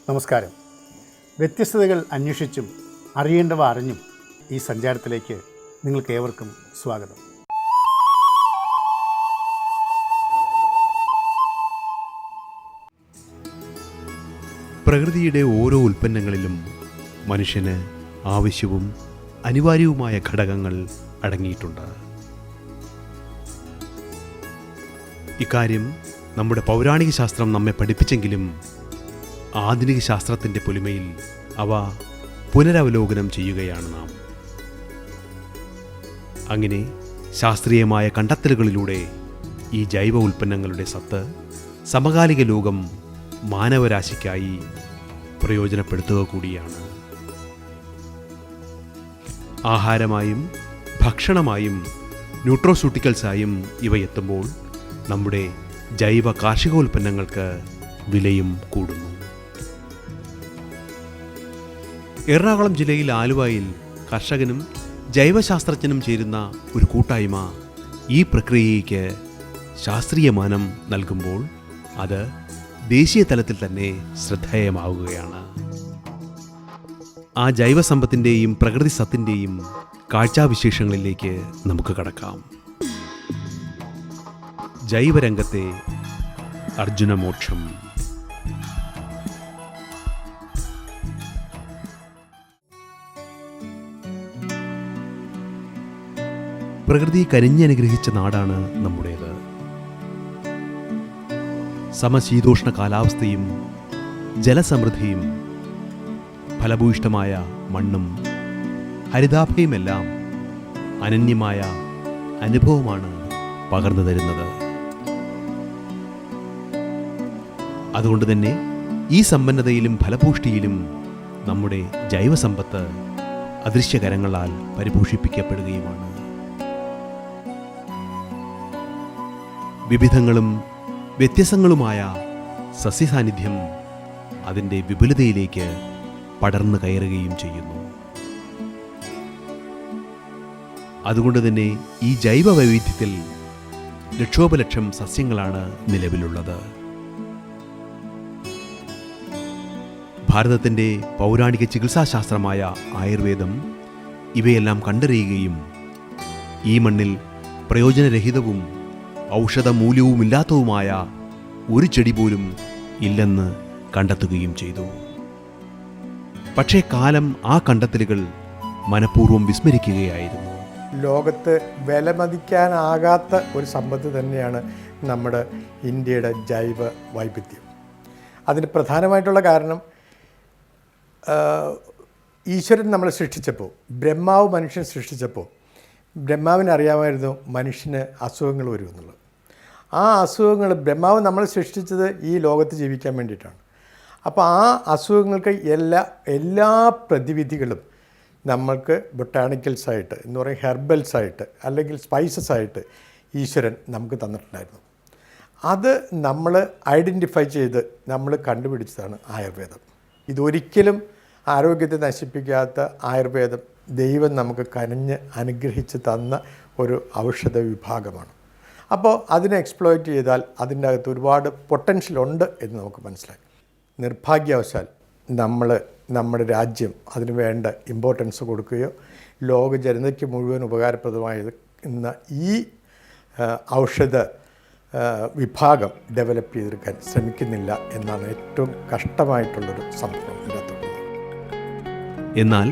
നമസ്കാരം. വ്യത്യസ്തതകൾ അന്വേഷിച്ചും അറിയേണ്ടവ അറിഞ്ഞും ഈ സഞ്ചാരത്തിലേക്ക് നിങ്ങൾക്ക് ഏവർക്കും സ്വാഗതം. പ്രകൃതിയുടെ ഓരോ ഉൽപ്പന്നങ്ങളിലും മനുഷ്യന് ആവശ്യവും അനിവാര്യവുമായ ഘടകങ്ങൾ അടങ്ങിയിട്ടുണ്ട്. ഇക്കാര്യം നമ്മുടെ പൗരാണിക ശാസ്ത്രം നമ്മെ പഠിപ്പിച്ചെങ്കിലും ആധുനിക ശാസ്ത്രത്തിൻ്റെ പൊലിമയിൽ അവ പുനരവലോകനം ചെയ്യുകയാണ് നാം. അങ്ങനെ ശാസ്ത്രീയമായ കണ്ടെത്തലുകളിലൂടെ ഈ ജൈവ ഉൽപ്പന്നങ്ങളുടെ സത്ത് സമകാലിക ലോകം മാനവരാശിക്കായി പ്രയോജനപ്പെടുത്തുക കൂടിയാണ്. ആഹാരമായും ഭക്ഷണമായും ന്യൂട്രോസ്യൂട്ടിക്കൽസായും ഇവ എത്തുമ്പോൾ നമ്മുടെ ജൈവ കാർഷികോൽപ്പന്നങ്ങൾക്ക് വിലയും കൂടുന്നു. എറണാകുളം ജില്ലയിൽ ആലുവയിൽ കർഷകനും ജൈവശാസ്ത്രജ്ഞനും ചേരുന്ന ഒരു കൂട്ടായ്മ ഈ പ്രക്രിയയ്ക്ക് ശാസ്ത്രീയ മാനം നൽകുമ്പോൾ അത് ദേശീയ തലത്തിൽ തന്നെ ശ്രദ്ധേയമാവുകയാണ്. ആ ജൈവസമ്പത്തിൻ്റെയും പ്രകൃതി സത്തിൻ്റെയും കാഴ്ചാവിശേഷങ്ങളിലേക്ക് നമുക്ക് കടക്കാം. ജൈവരംഗത്തെ അർജുനമോക്ഷം. പ്രകൃതി കനിഞ്ഞനുഗ്രഹിച്ച നാടാണ് നമ്മുടേത്. സമശീതോഷ്ണ കാലാവസ്ഥയും ജലസമൃദ്ധിയും ഫലഭൂയിഷ്ഠമായ മണ്ണും ഹരിതാഭയുമെല്ലാം അനന്യമായ അനുഭവമാണ് പകർന്നു തരുന്നത്. അതുകൊണ്ട് തന്നെ ഈ സമ്പന്നതയിലും ഫലപുഷ്ടിയിലും നമ്മുടെ ജൈവസമ്പത്ത് അദൃശ്യകരങ്ങളാൽ പരിപോഷിപ്പിക്കപ്പെടുകയുമാണ്. വിവിധങ്ങളും വ്യത്യസ്തങ്ങളുമായ സസ്യസാന്നിധ്യം അതിൻ്റെ വിപുലതയിലേക്ക് പടർന്നു കയറുകയും ചെയ്യുന്നു. അതുകൊണ്ട് തന്നെ ഈ ജൈവ വൈവിധ്യത്തിൽ ലക്ഷോപലക്ഷം സസ്യങ്ങളാണ് നിലവിലുള്ളത്. ഭാരതത്തിൻ്റെ പൗരാണിക ചികിത്സാശാസ്ത്രമായ ആയുർവേദം ഇവയെല്ലാം കണ്ടറിയുകയും ഈ മണ്ണിൽ പ്രയോജനരഹിതവും ഔഷധമൂല്യവുമില്ലാത്തതുമായ ഒരു ചെടി പോലും ഇല്ലെന്ന് കണ്ടെത്തുകയും ചെയ്തു. പക്ഷേ കാലം ആ കണ്ടെത്തലുകൾ മനഃപൂർവ്വം വിസ്മരിക്കുകയായിരുന്നു. ലോകത്ത് വിലമതിക്കാനാകാത്ത ഒരു സമ്പത്ത് തന്നെയാണ് നമ്മുടെ ഇന്ത്യയുടെ ജൈവ വൈവിധ്യം. അതിന് പ്രധാനമായിട്ടുള്ള കാരണം ഈശ്വരൻ നമ്മളെ സൃഷ്ടിച്ചപ്പോൾ, ബ്രഹ്മാവ് മനുഷ്യൻ സൃഷ്ടിച്ചപ്പോൾ ബ്രഹ്മാവിന് അറിയാമായിരുന്നു മനുഷ്യന് അസുഖങ്ങൾ വരുമെന്നുള്ളത്. ആ അസുഖങ്ങൾ ബ്രഹ്മാവ് നമ്മളെ സൃഷ്ടിച്ചത് ഈ ലോകത്ത് ജീവിക്കാൻ വേണ്ടിയിട്ടാണ്. അപ്പോൾ ആ അസുഖങ്ങൾക്ക് എല്ലാ പ്രതിവിധികളും നമ്മൾക്ക് ബൊട്ടാണിക്കൽസായിട്ട് എന്ന് പറയും, ഹെർബൽസായിട്ട് അല്ലെങ്കിൽ സ്പൈസസ് ആയിട്ട് ഈശ്വരൻ നമുക്ക് തന്നിട്ടുണ്ടായിരുന്നു. അത് നമ്മൾ ഐഡൻറ്റിഫൈ ചെയ്ത് നമ്മൾ കണ്ടുപിടിച്ചതാണ് ആയുർവേദം. ഇതൊരിക്കലും ആരോഗ്യത്തെ നശിപ്പിക്കാത്ത ആയുർവേദം ദൈവം നമുക്ക് കനിഞ്ഞ് അനുഗ്രഹിച്ച് തന്ന ഒരു ഔഷധ വിഭാഗമാണ്. അപ്പോൾ അതിനെ എക്സ്പ്ലോയിറ്റ് ചെയ്താൽ അതിൻ്റെ അകത്ത് ഒരുപാട് പൊട്ടൻഷ്യൽ ഉണ്ട് എന്ന് നമുക്ക് മനസ്സിലായി. നിർഭാഗ്യവശാൽ നമ്മുടെ രാജ്യം അതിന് വേണ്ട ഇമ്പോർട്ടൻസ് കൊടുക്കുകയോ ലോക ജനതയ്ക്ക് മുഴുവൻ ഉപകാരപ്രദമായത് ഇന്ന് ഈ ഔഷധ വിഭാഗം ഡെവലപ്പ് ചെയ്തെടുക്കാൻ ശ്രമിക്കുന്നില്ല എന്നാണ് ഏറ്റവും കഷ്ടമായിട്ടുള്ളൊരു സംഭവം ഇതിനകത്തുള്ളത്. എന്നാൽ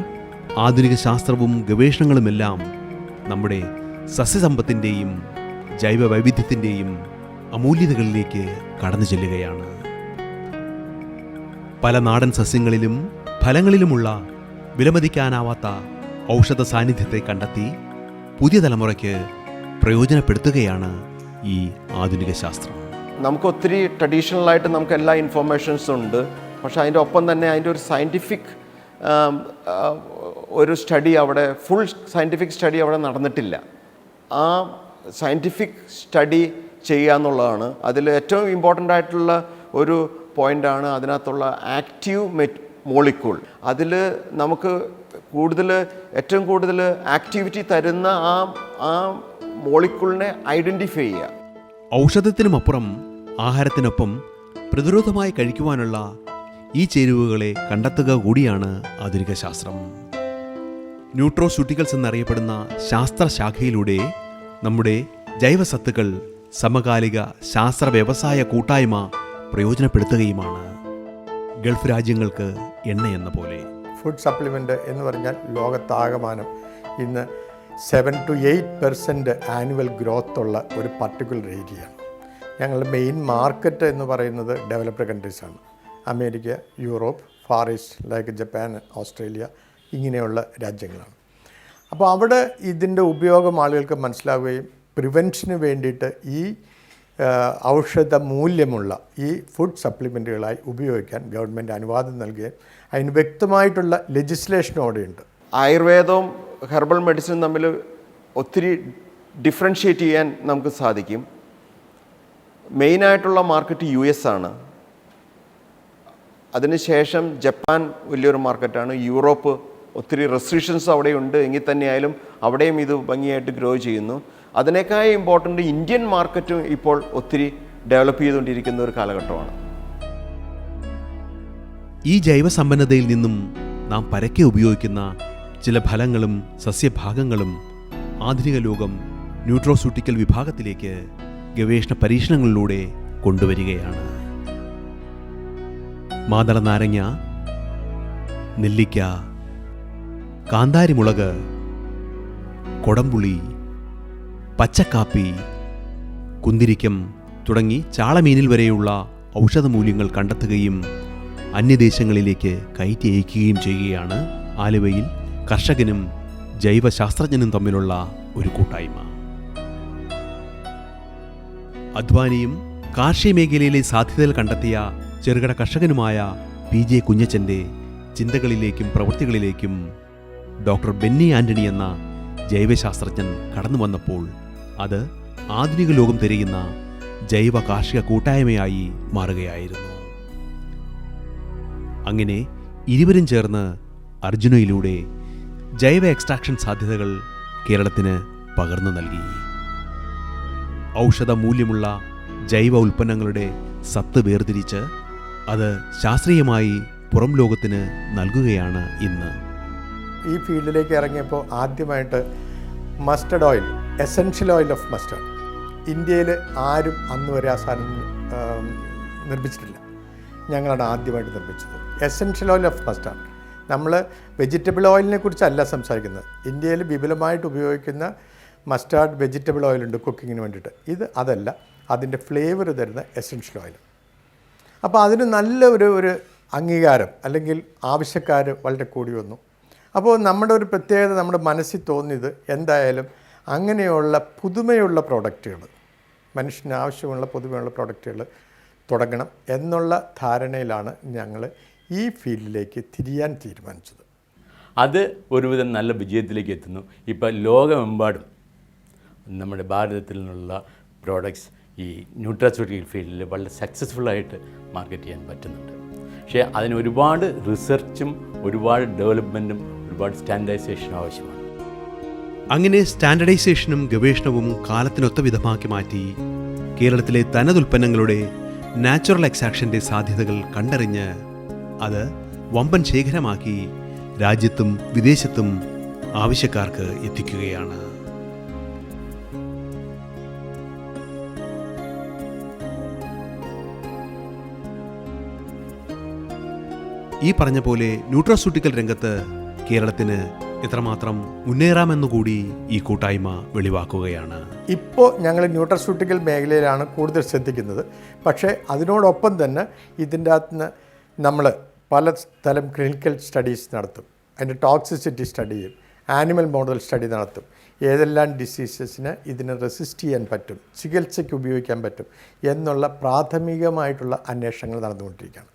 ആധുനിക ശാസ്ത്രവും ഗവേഷണങ്ങളുമെല്ലാം നമ്മുടെ സസ്യസമ്പത്തിൻ്റെയും ജൈവ വൈവിധ്യത്തിൻ്റെയും അമൂല്യതകളിലേക്ക് കടന്നു ചെല്ലുകയാണ്. പല നാടൻ സസ്യങ്ങളിലും ഫലങ്ങളിലുമുള്ള വിലമതിക്കാനാവാത്ത ഔഷധ സാന്നിധ്യത്തെ കണ്ടെത്തി പുതിയ തലമുറയ്ക്ക് പ്രയോജനപ്പെടുത്തുകയാണ് ഈ ആധുനിക ശാസ്ത്രം. നമുക്ക് ഒത്തിരി ട്രഡീഷണലായിട്ട് നമുക്ക് എല്ലാ ഇൻഫോർമേഷൻസും ഉണ്ട്. പക്ഷേ അതിൻ്റെ ഒപ്പം തന്നെ അതിൻ്റെ ഒരു സയൻറ്റിഫിക് ഒരു സ്റ്റഡി അവിടെ ഫുൾ സയൻറ്റിഫിക് സ്റ്റഡി അവിടെ നടന്നിട്ടില്ല. ആ സയൻറ്റിഫിക് സ്റ്റഡി ചെയ്യുക എന്നുള്ളതാണ് അതിൽ ഏറ്റവും ഇമ്പോർട്ടൻ്റ് ആയിട്ടുള്ള ഒരു പോയിൻ്റാണ്. അതിനകത്തുള്ള ആക്റ്റീവ് മോളിക്യൂൾ, അതിൽ നമുക്ക് ഏറ്റവും കൂടുതൽ ആക്ടിവിറ്റി തരുന്ന ആ മോളിക്യൂളിനെ ഐഡൻറ്റിഫൈ ചെയ്യുക. ഔഷധത്തിനുമപ്പുറം ആഹാരത്തിനൊപ്പം പ്രതിരോധമായി കഴിക്കുവാനുള്ള ഈ ചേരുവകളെ കണ്ടെത്തുക കൂടിയാണ് ആധുനിക ശാസ്ത്രം. ന്യൂട്രോസ്യൂട്ടിക്കൽസ് എന്നറിയപ്പെടുന്ന ശാസ്ത്രശാഖയിലൂടെ നമ്മുടെ ജൈവസത്തുക്കൾ സമകാലിക ശാസ്ത്ര വ്യവസായ കൂട്ടായ്മ പ്രയോജനപ്പെടുത്തുകയുമാണ്. ഗൾഫ് രാജ്യങ്ങൾക്ക് എണ്ണയെന്ന പോലെ. ഫുഡ് സപ്ലിമെൻ്റ് എന്ന് പറഞ്ഞാൽ ലോകത്താകമാനം ഇന്ന് 7 to 8% ആനുവൽ ഗ്രോത്ത് ഉള്ള ഒരു പർട്ടിക്കുലർ ഏരിയയാണ്. ഞങ്ങളുടെ മെയിൻ മാർക്കറ്റ് എന്ന് പറയുന്നത് ഡെവലപ്ഡ് കൺട്രീസാണ്. America, Europe, far east like Japan, Australia ഇങ്ങനെയുള്ള രാജ്യങ്ങളാണ്. അപ്പോൾ അവിടെ ഇതിൻ്റെ ഉപയോഗം ആളുകൾക്ക് മനസ്സിലാവുകയും പ്രിവെൻഷന് വേണ്ടിയിട്ട് ഈ ഔഷധ മൂല്യമുള്ള ഈ ഫുഡ് സപ്ലിമെൻറ്റുകളായി ഉപയോഗിക്കാൻ ഗവൺമെൻറ് അനുവാദം നൽകുകയും അതിന് വ്യക്തമായിട്ടുള്ള ലെജിസ്ലേഷൻ അവിടെയുണ്ട്. ആയുർവേദവും ഹെർബൽ മെഡിസിനും തമ്മിൽ ഒത്തിരി ഡിഫറൻഷ്യേറ്റ് ചെയ്യാൻ നമുക്ക് സാധിക്കും. മെയിനായിട്ടുള്ള മാർക്കറ്റ് US ആണ്. അതിനുശേഷം ജപ്പാൻ വലിയൊരു മാർക്കറ്റാണ്. യൂറോപ്പ് ഒത്തിരി റെസ്ട്രിക്ഷൻസ് അവിടെയുണ്ട്. എങ്കിൽ തന്നെയായാലും അവിടെയും ഇത് ഭംഗിയായിട്ട് ഗ്രോ ചെയ്യുന്നു. അതിനേക്കാൾ ഇമ്പോർട്ടൻ്റ് ഇന്ത്യൻ മാർക്കറ്റും ഇപ്പോൾ ഒത്തിരി ഡെവലപ്പ് ചെയ്തുകൊണ്ടിരിക്കുന്ന ഒരു കാലഘട്ടമാണ്. ഈ ജൈവസമ്പന്നതയിൽ നിന്നും നാം പരക്കെ ഉപയോഗിക്കുന്ന ചില ഫലങ്ങളും സസ്യഭാഗങ്ങളും ആധുനിക ലോകം ന്യൂട്രോസ്യൂട്ടിക്കൽ വിഭാഗത്തിലേക്ക് ഗവേഷണ പരീക്ഷണങ്ങളിലൂടെ കൊണ്ടുവരികയാണ്. മാതള നാരങ്ങ, നെല്ലിക്ക, കാന്താരിമുളക്, കൊടംപുളി, പച്ചക്കാപ്പി, കുന്തിരിക്കം തുടങ്ങി ചാളമീനിൽ വരെയുള്ള ഔഷധമൂല്യങ്ങൾ കണ്ടെത്തുകയും അന്യദേശങ്ങളിലേക്ക് കയറ്റി അയക്കുകയും ചെയ്യുകയാണ് ആലുവയിൽ കർഷകനും ജൈവശാസ്ത്രജ്ഞനും തമ്മിലുള്ള ഒരു കൂട്ടായ്മ. അദ്വാനിയും കാർഷിക മേഖലയിലെ സാധ്യതകൾ കണ്ടെത്തിയ ചെറുകിട കർഷകനുമായ PJ കുഞ്ഞച്ചൻ്റെ ചിന്തകളിലേക്കും പ്രവൃത്തികളിലേക്കും ഡോക്ടർ ബെന്നി ആന്റണി എന്ന ജൈവശാസ്ത്രജ്ഞൻ കടന്നു വന്നപ്പോൾ അത് ആധുനിക ലോകം തിരയുന്ന ജൈവ കാർഷിക കൂട്ടായ്മയായി മാറുകയായിരുന്നു. അങ്ങനെ ഇരുവരും ചേർന്ന് അർജുനയിലൂടെ ജൈവ എക്സ്ട്രാക്ഷൻ സാധ്യതകൾ കേരളത്തിന് പകർന്നു നൽകി. ഔഷധ മൂല്യമുള്ള ജൈവ ഉൽപ്പന്നങ്ങളുടെ സത്ത് വേർതിരിച്ച് അത് ശാസ്ത്രീയമായി പുറം ലോകത്തിന് നൽകുകയാണ് ഇന്ന്. ഈ ഫീൽഡിലേക്ക് ഇറങ്ങിയപ്പോൾ ആദ്യമായിട്ട് mustard oil, essential oil of mustard, ഇന്ത്യയിൽ ആരും അന്ന് വരെ ആ സാധനം നിർമ്മിച്ചിട്ടില്ല. ഞങ്ങളാണ് ആദ്യമായിട്ട് നിർമ്മിച്ചത്. Essential oil of mustard. നമ്മൾ വെജിറ്റബിൾ ഓയിലിനെ കുറിച്ചല്ല സംസാരിക്കുന്നത്. ഇന്ത്യയിൽ വിപുലമായിട്ട് ഉപയോഗിക്കുന്ന മസ്റ്റാർഡ് വെജിറ്റബിൾ ഓയിലുണ്ട് കുക്കിങ്ങിന് വേണ്ടിയിട്ട്. ഇത് അതല്ല, അതിൻ്റെ ഫ്ലേവർ തരുന്ന എസൻഷ്യൽ ഓയിൽ. അപ്പോൾ അതിന് നല്ല ഒരു അംഗീകാരം അല്ലെങ്കിൽ ആവശ്യക്കാർ വളരെ കൂടി വന്നു. അപ്പോൾ നമ്മുടെ ഒരു പ്രത്യേകത നമ്മുടെ മനസ്സിൽ തോന്നിയത് എന്തായാലും അങ്ങനെയുള്ള പുതുമയുള്ള പ്രോഡക്റ്റുകൾ, മനുഷ്യന് ആവശ്യമുള്ള പുതുമയുള്ള പ്രോഡക്റ്റുകൾ തുടങ്ങണം എന്നുള്ള ധാരണയിലാണ് ഞങ്ങൾ ഈ ഫീൽഡിലേക്ക് തിരിയാൻ തീരുമാനിച്ചത്. അത് ഒരുവിധം നല്ല വിജയത്തിലേക്ക് എത്തുന്നു. ഇപ്പോൾ ലോകമെമ്പാടും നമ്മുടെ ഭാരതത്തിൽ നിന്നുള്ള പ്രോഡക്ട്സ് ഈ ന്യൂട്രാസ്യൂട്ടിക്കൽ ഫീൽഡിൽ വളരെ സക്സസ്ഫുള്ളായിട്ട് മാർക്കറ്റ് ചെയ്യാൻ പറ്റുന്നുണ്ട്. പക്ഷേ അതിന് ഒരുപാട് റിസർച്ചും ഒരുപാട് ഡെവലപ്മെൻറ്റും ഒരുപാട് സ്റ്റാൻഡേർഡൈസേഷനും ആവശ്യമാണ്. അങ്ങനെ സ്റ്റാൻഡർഡൈസേഷനും ഗവേഷണവും കാലത്തിനൊത്ത വിധമാക്കി മാറ്റി കേരളത്തിലെ തനതുൽപ്പന്നങ്ങളുടെ നാച്ചുറൽ എക്സ്ട്രാക്ഷൻ്റെ സാധ്യതകൾ കണ്ടറിഞ്ഞ് അത് വമ്പൻ ശേഖരമാക്കി രാജ്യത്തും വിദേശത്തും ആവശ്യക്കാർക്ക് എത്തിക്കുകയാണ്. ഈ പറഞ്ഞ പോലെ ന്യൂട്രോസ്യൂട്ടിക്കൽ രംഗത്ത് കേരളത്തിന് എത്രമാത്രം മുന്നേറാമെന്നുകൂടി ഈ കൂട്ടായ്മ വെളിവാക്കുകയാണ്. ഇപ്പോൾ ഞങ്ങൾ ന്യൂട്രോസ്യൂട്ടിക്കൽ മേഖലയിലാണ് കൂടുതൽ ശ്രദ്ധിക്കുന്നത്. പക്ഷേ അതിനോടൊപ്പം തന്നെ ഇതിൻ്റെ അകത്തുനിന്ന് നമ്മൾ പല തരം ക്ലിനിക്കൽ സ്റ്റഡീസ് നടത്തും. അതിൻ്റെ ടോക്സിസിറ്റി സ്റ്റഡി ചെയ്യും, ആനിമൽ മോഡൽ സ്റ്റഡി നടത്തും. ഏതെല്ലാം ഡിസീസസിന് ഇതിനെ റെസിസ്റ്റ് ചെയ്യാൻ പറ്റും, ചികിത്സയ്ക്ക് ഉപയോഗിക്കാൻ പറ്റും എന്നുള്ള പ്രാഥമികമായിട്ടുള്ള അന്വേഷണങ്ങൾ നടന്നുകൊണ്ടിരിക്കുകയാണ്.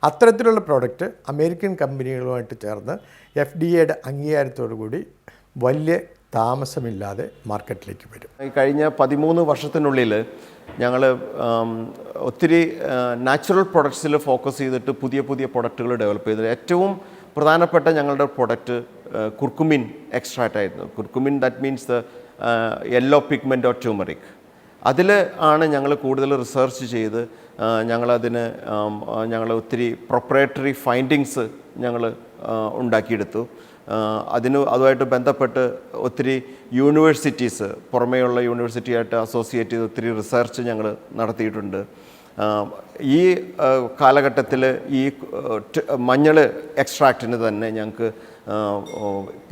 അത്തരത്തിലുള്ള പ്രോഡക്റ്റ് അമേരിക്കൻ കമ്പനികളുമായിട്ട് ചേർന്ന് FDA അംഗീകാരത്തോടുകൂടി വലിയ താമസമില്ലാതെ മാർക്കറ്റിലേക്ക് വരും. കഴിഞ്ഞ 13 വർഷത്തിനുള്ളിൽ ഞങ്ങൾ ഒത്തിരി നാച്ചുറൽ പ്രൊഡക്ട്സിൽ ഫോക്കസ് ചെയ്തിട്ട് പുതിയ പുതിയ പ്രൊഡക്റ്റുകൾ ഡെവലപ്പ് ചെയ്തത്. ഏറ്റവും പ്രധാനപ്പെട്ട ഞങ്ങളുടെ പ്രൊഡക്റ്റ് കുർക്കുമിൻ എക്സ്ട്രാക്റ്റ് ആയിരുന്നു. Curcumin that means the yellow pigment of turmeric. അതിൽ ആണ് ഞങ്ങൾ കൂടുതൽ റിസർച്ച് ചെയ്ത് ഞങ്ങൾ ഒത്തിരി പ്രൊപ്രേറ്ററി ഫൈൻഡിങ്സ് ഞങ്ങൾ ഉണ്ടാക്കിയെടുത്തു. അതുമായിട്ട് ബന്ധപ്പെട്ട് ഒത്തിരി യൂണിവേഴ്സിറ്റീസ്, പുറമേയുള്ള യൂണിവേഴ്സിറ്റിയായിട്ട് അസോസിയേറ്റ് ചെയ്ത് ഒത്തിരി റിസർച്ച് ഞങ്ങൾ നടത്തിയിട്ടുണ്ട്. ഈ കാലഘട്ടത്തിൽ ഈ മഞ്ഞൾ എക്സ്ട്രാക്റ്റിന് തന്നെ ഞങ്ങൾക്ക്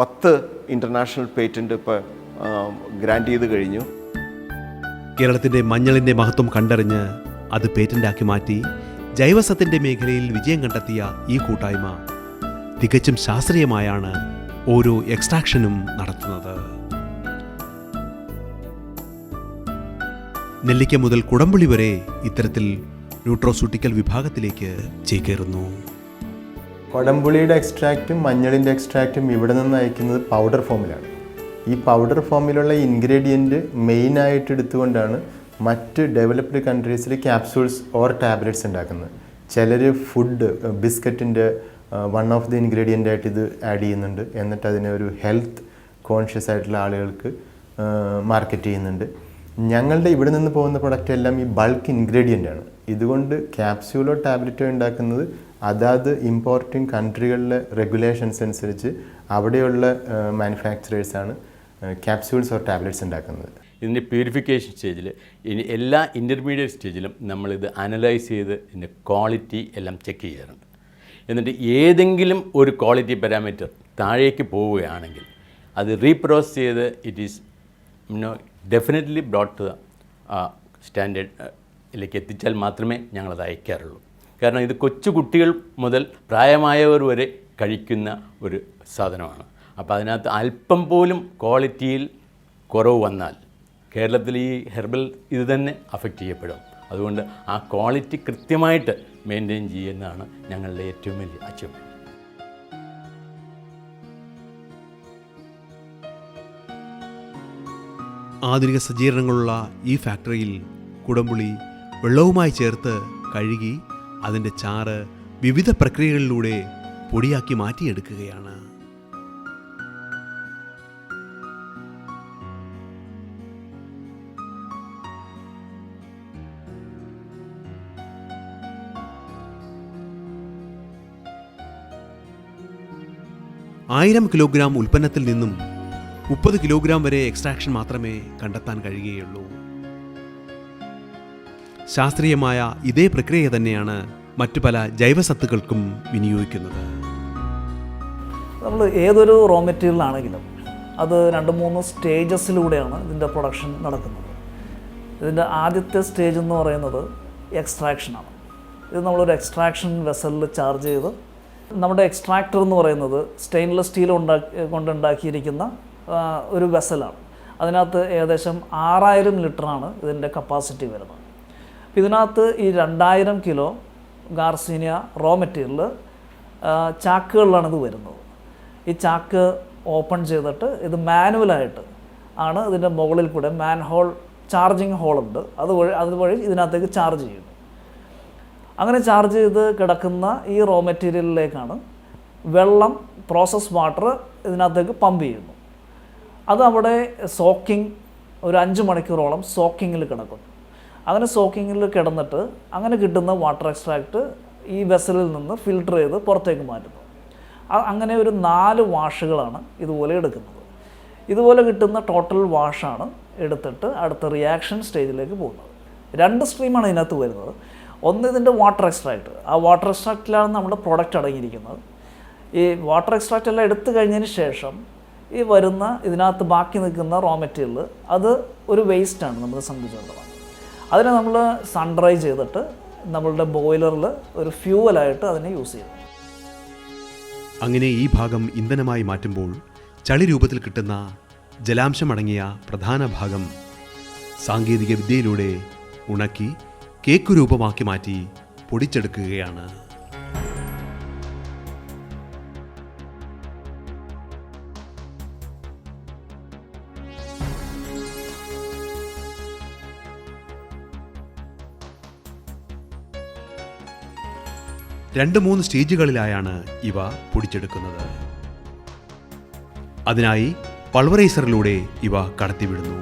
10 ഇൻ്റർനാഷണൽ പേറ്റൻറ്റ് ഇപ്പോൾ ഗ്രാൻറ്റ് ചെയ്ത് കഴിഞ്ഞു. കേരളത്തിൻ്റെ മഞ്ഞളിൻ്റെ മഹത്വം കണ്ടറിഞ്ഞ് അത് പേറ്റൻ്റാക്കി മാറ്റി ജൈവസത്തിൻ്റെ മേഖലയിൽ വിജയം കണ്ടെത്തിയ ഈ കൂട്ടായ്മ തികച്ചും ശാസ്ത്രീയമായാണ് ഓരോ എക്സ്ട്രാക്ഷനും നടത്തുന്നത്. നെല്ലിക്ക മുതൽ കുടംപുളി വരെ ഇത്തരത്തിൽ ന്യൂട്രോസ്യൂട്ടിക്കൽ വിഭാഗത്തിലേക്ക് ചേക്കേറുന്നു. കൊടംപുളിയുടെ എക്സ്ട്രാക്റ്റും മഞ്ഞളിൻ്റെ എക്സ്ട്രാക്റ്റും ഇവിടെ നിന്ന് അയക്കുന്നത് പൗഡർ ഫോമിലാണ്. ഈ പൗഡർ ഫോമിലുള്ള ഇൻഗ്രീഡിയൻറ്റ് മെയിനായിട്ട് എടുത്തുകൊണ്ടാണ് മറ്റ് ഡെവലപ്ഡ് കൺട്രീസിൽ ക്യാപ്സൂൾസ് ഓർ ടാബ്ലറ്റ്സ് ഉണ്ടാക്കുന്നത്. ചിലർ ഫുഡ് ബിസ്ക്കറ്റിൻ്റെ വൺ ഓഫ് ദി ഇൻഗ്രീഡിയൻ്റ് ആയിട്ട് ഇത് ആഡ് ചെയ്യുന്നുണ്ട്. എന്നിട്ട് അതിനെ ഒരു ഹെൽത്ത് കോൺഷ്യസ് ആയിട്ടുള്ള ആളുകൾക്ക് മാർക്കറ്റ് ചെയ്യുന്നുണ്ട്. ഞങ്ങളുടെ ഇവിടെ നിന്ന് പോകുന്ന പ്രൊഡക്റ്റ് എല്ലാം ഈ ബൾക്ക് ഇൻഗ്രീഡിയൻ്റ് ആണ്. ഇതുകൊണ്ട് ക്യാപ്സ്യൂളോ ടാബ്ലറ്റോ ഉണ്ടാക്കുന്നത് അതാത് ഇമ്പോർട്ടിംഗ് കൺട്രികളിലെ റെഗുലേഷൻസ് അനുസരിച്ച് അവിടെയുള്ള മാനുഫാക്ചറേഴ്സാണ് ക്യാപ്സ്യൂൾസ് ഓർ ടാബ്ലറ്റ്സ് ഉണ്ടാക്കുന്നത്. ഇതിൻ്റെ പ്യൂരിഫിക്കേഷൻ സ്റ്റേജിൽ ഇനി എല്ലാ ഇൻ്റർമീഡിയറ്റ് സ്റ്റേജിലും നമ്മളിത് അനലൈസ് ചെയ്ത് ഇതിൻ്റെ ക്വാളിറ്റി എല്ലാം ചെക്ക് ചെയ്യാറുണ്ട്. എന്നിട്ട് ഏതെങ്കിലും ഒരു ക്വാളിറ്റി പാരാമീറ്റർ താഴേക്ക് പോവുകയാണെങ്കിൽ അത് റീപ്രോസസ് ചെയ്ത് it is definitely brought to സ്റ്റാൻഡേർഡിലേക്ക് എത്തിച്ചാൽ മാത്രമേ ഞങ്ങളത് അയക്കാറുള്ളൂ. കാരണം ഇത് കൊച്ചു കുട്ടികൾ മുതൽ പ്രായമായവർ വരെ കഴിക്കുന്ന ഒരു സാധനമാണ്. അപ്പോൾ അതിനകത്ത് അല്പം പോലും ക്വാളിറ്റിയിൽ കുറവ് വന്നാൽ കേരളത്തിൽ ഈ ഹെർബൽ ഇത് തന്നെ അഫക്റ്റ് ചെയ്യപ്പെടും. അതുകൊണ്ട് ആ ക്വാളിറ്റി കൃത്യമായിട്ട് മെയിൻറ്റെയിൻ ചെയ്യുന്നതാണ് ഞങ്ങളുടെ ഏറ്റവും വലിയ അച്ചീവ്മെൻറ്റ്. ആധുനിക സജ്ജീകരണങ്ങളുള്ള ഈ ഫാക്ടറിയിൽ കുടംപുളി വെള്ളവുമായി ചേർത്ത് കഴുകി അതിൻ്റെ ചാറ് വിവിധ പ്രക്രിയകളിലൂടെ പൊടിയാക്കി മാറ്റിയെടുക്കുകയാണ്. ആയിരം കിലോഗ്രാം ഉൽപ്പന്നത്തിൽ നിന്നും 30 കിലോഗ്രാം വരെ എക്സ്ട്രാക്ഷൻ മാത്രമേ കണ്ടെത്താൻ കഴിയുകയുള്ളൂ. ശാസ്ത്രീയമായ ഇതേ പ്രക്രിയ തന്നെയാണ് മറ്റു പല ജൈവസത്തുക്കൾക്കും വിനിയോഗിക്കുന്നത്. നമ്മൾ ഏതൊരു റോ മെറ്റീരിയലാണെങ്കിലും അത് 2-3 സ്റ്റേജസിലൂടെയാണ് ഇതിൻ്റെ പ്രൊഡക്ഷൻ നടക്കുന്നത്. ഇതിൻ്റെ ആദ്യത്തെ സ്റ്റേജ് എന്ന് പറയുന്നത് എക്സ്ട്രാക്ഷനാണ്. ഇത് നമ്മളൊരു എക്സ്ട്രാക്ഷൻ വെസലിൽ ചാർജ് ചെയ്ത്, നമ്മുടെ എക്സ്ട്രാക്ടർ എന്ന് പറയുന്നത് സ്റ്റെയിൻലെസ് സ്റ്റീൽ കൊണ്ടുണ്ടാക്കിയിരിക്കുന്ന ഒരു വെസലാണ്. അതിനകത്ത് ഏകദേശം 6000 ലിറ്ററാണ് ഇതിൻ്റെ കപ്പാസിറ്റി വരുന്നത്. അപ്പോൾ ഇതിനകത്ത് ഈ 2000 കിലോ ഗാർസീനിയ റോ മെറ്റീരിയൽ ചാക്കുകളിലാണ് ഇത് വരുന്നത്. ഈ ചാക്ക് ഓപ്പൺ ചെയ്തിട്ട് ഇത് മാനുവലായിട്ട് ആണ് ഇതിൻ്റെ മുകളിൽ കൂടെ മാൻഹോൾ ചാർജിങ് ഹോളുണ്ട്, അതുവഴി ഇതിനകത്തേക്ക് ചാർജ് ചെയ്യുന്നു. അങ്ങനെ ചാർജ് ചെയ്ത് കിടക്കുന്ന ഈ റോ മെറ്റീരിയലിലേക്കാണ് വെള്ളം, പ്രോസസ് വാട്ടർ ഇതിനകത്തേക്ക് പമ്പ് ചെയ്യുന്നു. അത് അവിടെ സോക്കിംഗ് ഒരു 5 മണിക്കൂറോളം സോക്കിങ്ങിൽ കിടക്കുന്നു. അങ്ങനെ സോക്കിങ്ങിൽ കിടന്നിട്ട് അങ്ങനെ കിട്ടുന്ന വാട്ടർ എക്സ്ട്രാക്റ്റ് ഈ വെസലിൽ നിന്ന് ഫിൽട്ടർ ചെയ്ത് പുറത്തേക്ക് മാറ്റുന്നു. അങ്ങനെ ഒരു 4 വാഷുകളാണ് ഇതുപോലെ എടുക്കുന്നത്. ഇതുപോലെ കിട്ടുന്ന ടോട്ടൽ വാഷാണ് എടുത്തിട്ട് അടുത്ത റിയാക്ഷൻ സ്റ്റേജിലേക്ക് പോകുന്നത്. 2 സ്ട്രീമാണ് ഇതിനകത്ത് വരുന്നത്. ഒന്ന് ഇതിൻ്റെ വാട്ടർ എക്സ്ട്രാക്റ്റ്. ആ വാട്ടർ എക്സ്ട്രാക്റ്റിലാണ് നമ്മുടെ പ്രോഡക്റ്റ് അടങ്ങിയിരിക്കുന്നത്. ഈ വാട്ടർ എക്സ്ട്രാക്റ്റ് എല്ലാം എടുത്തു കഴിഞ്ഞതിന് ശേഷം ഈ വരുന്ന ഇതിനകത്ത് ബാക്കി നിൽക്കുന്ന റോ മെറ്റീരിയൽ അത് ഒരു വേസ്റ്റാണ് നമ്മളെ സംബന്ധിച്ചിടത്തോളം. അതിനെ നമ്മൾ സൺ ഡ്രൈ ചെയ്തിട്ട് നമ്മളുടെ ബോയിലറിൽ ഒരു ഫ്യൂവലായിട്ട് അതിനെ യൂസ് ചെയ്യും. അങ്ങനെ ഈ ഭാഗം ഇന്ധനമായി മാറ്റുമ്പോൾ ചളി രൂപത്തിൽ കിട്ടുന്ന ജലാംശമടങ്ങിയ പ്രധാന ഭാഗം സാങ്കേതിക വിദ്യയിലൂടെ ഉണക്കി കേക്ക് രൂപമാക്കി മാറ്റി പൊടിച്ചെടുക്കുകയാണ്. രണ്ട് 3 സ്റ്റേജുകളിലായാണ് ഇവ പൊടിച്ചെടുക്കുന്നത്. അതിനായി പൾവറൈസറിലൂടെ ഇവ കടത്തിവിടുന്നു.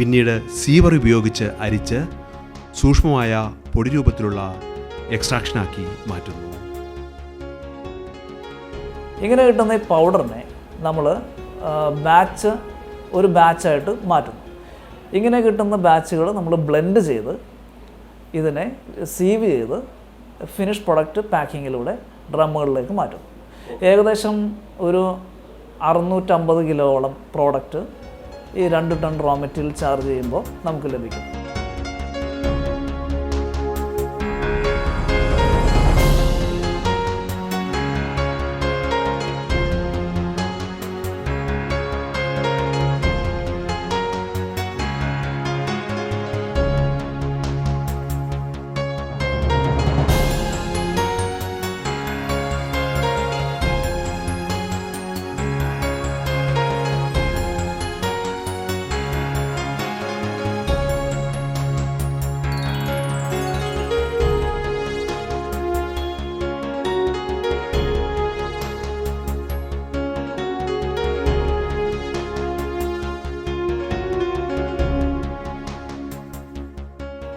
പിന്നീട് സീവർ ഉപയോഗിച്ച് അരിച്ച് സൂക്ഷ്മമായ പൊടി രൂപത്തിലുള്ള എക്സ്ട്രാക്ഷനാക്കി മാറ്റുന്നു. ഇങ്ങനെ കിട്ടുന്ന ഈ പൗഡറിനെ നമ്മൾ ഒരു ബാച്ചായിട്ട് മാറ്റുന്നു. ഇങ്ങനെ കിട്ടുന്ന ബാച്ചുകൾ നമ്മൾ ബ്ലെൻഡ് ചെയ്ത് ഇതിനെ സീവ് ചെയ്ത് ഫിനിഷ് പ്രൊഡക്റ്റ് പാക്കിങ്ങിലൂടെ ഡ്രമ്മുകളിലേക്ക് മാറ്റുന്നു. ഏകദേശം ഒരു 650 കിലോളം പ്രോഡക്റ്റ് ഈ 2 ടൺ റോ മെറ്റീരിയൽ ചാർജ് ചെയ്യുമ്പോൾ നമുക്ക് ലഭിക്കും.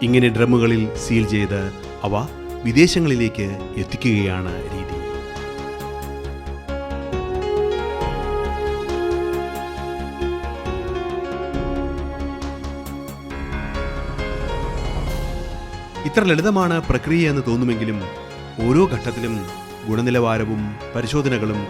ഇങ്ങനെ ഡ്രമ്മുകളിൽ സീൽ ചെയ്ത് അവ വിദേശങ്ങളിലേക്ക് എത്തിക്കുകയാണ് രീതി. ഇത്ര ലളിതമാണ് പ്രക്രിയ എന്ന് തോന്നുമെങ്കിലും ഓരോ ഘട്ടത്തിലും ഗുണനിലവാരവും പരിശോധനകളും